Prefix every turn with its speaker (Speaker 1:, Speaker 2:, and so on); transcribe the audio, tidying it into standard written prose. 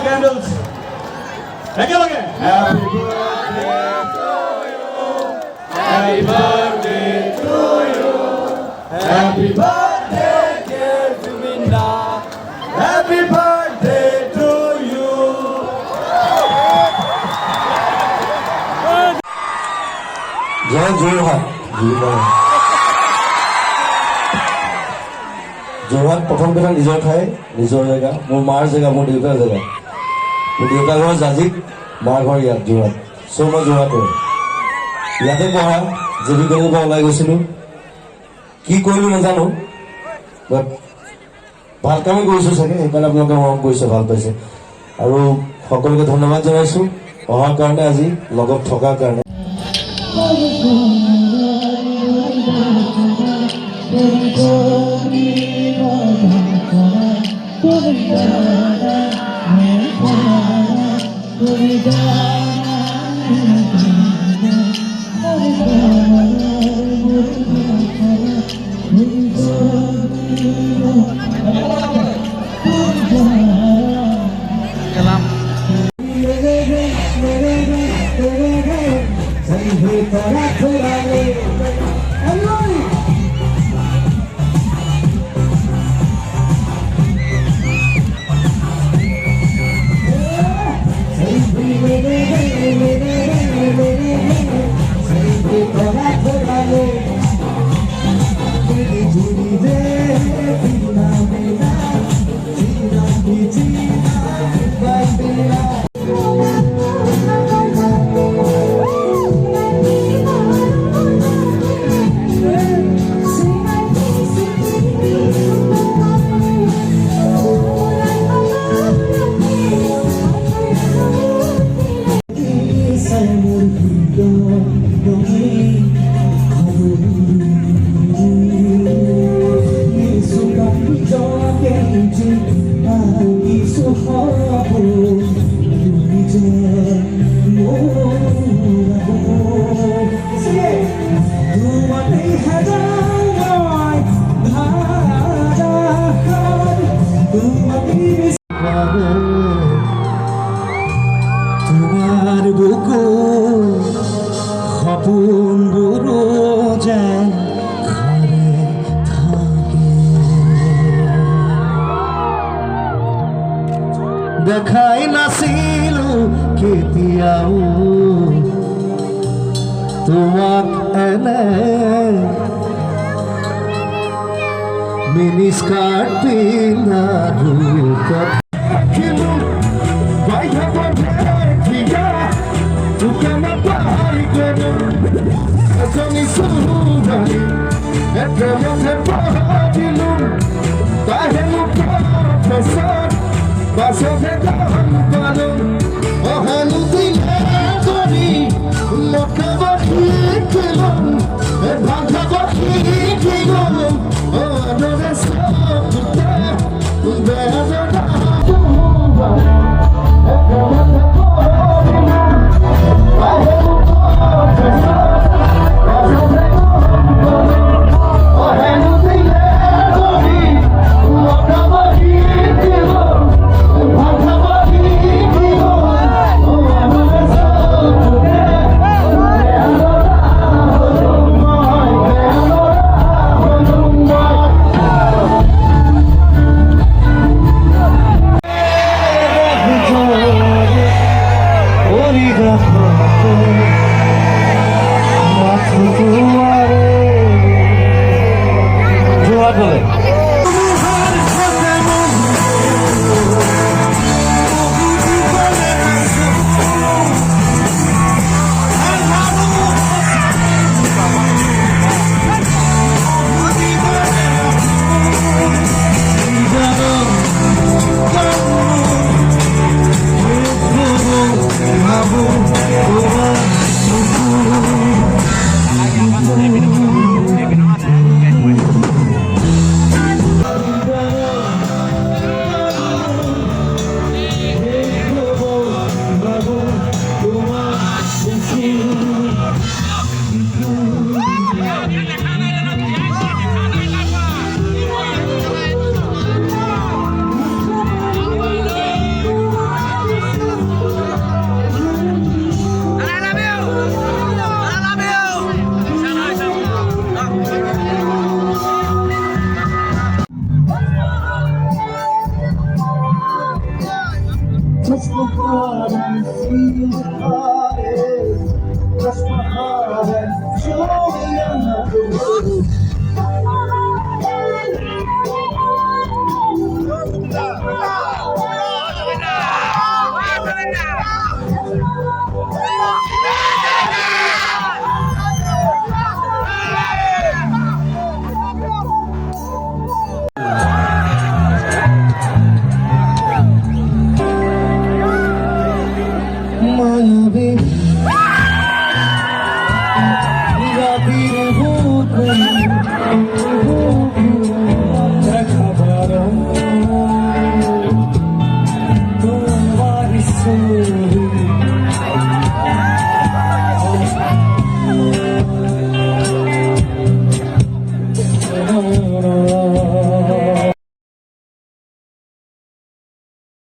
Speaker 1: Candles. Again. Happy birthday to you. Happy birthday to you. Happy birthday, dear Govinda. Happy birthday to you.
Speaker 2: জয় যোৰহাট যোৰহাট প্ৰথম কথা নিজৰ ঠাই নিজৰ জেগা মোৰ মাৰ জেগা মোৰ দেউতাৰ জেগা মোৰ দেউতা ঘৰ জাজিক মাৰ ঘৰ ইয়াত যোৰহাট চ' মই যোৰহাটৰ ইয়াতে পঢ়া জীৱিকলৰ পৰা ওলাই গৈছিলোঁ কি কৰিলোঁ নাজানো বাট ভাল কামেই কৰিছোঁ চাগে সেইকাৰণে আপোনালোকে মৰম কৰিছে ভাল পাইছে আৰু সকলোকে ধন্যবাদ জনাইছোঁ অহাৰ কাৰণে আজি লগত থকাৰ কাৰণে তোমার বুকু সপোন বুড়ো যায় ঘরে থাকে দেখাই নাছিলো কেতিয়াও তোমাক এনে মিনি স্কার্ট পিন্ধা ৰূপত
Speaker 1: Happy birthday to you.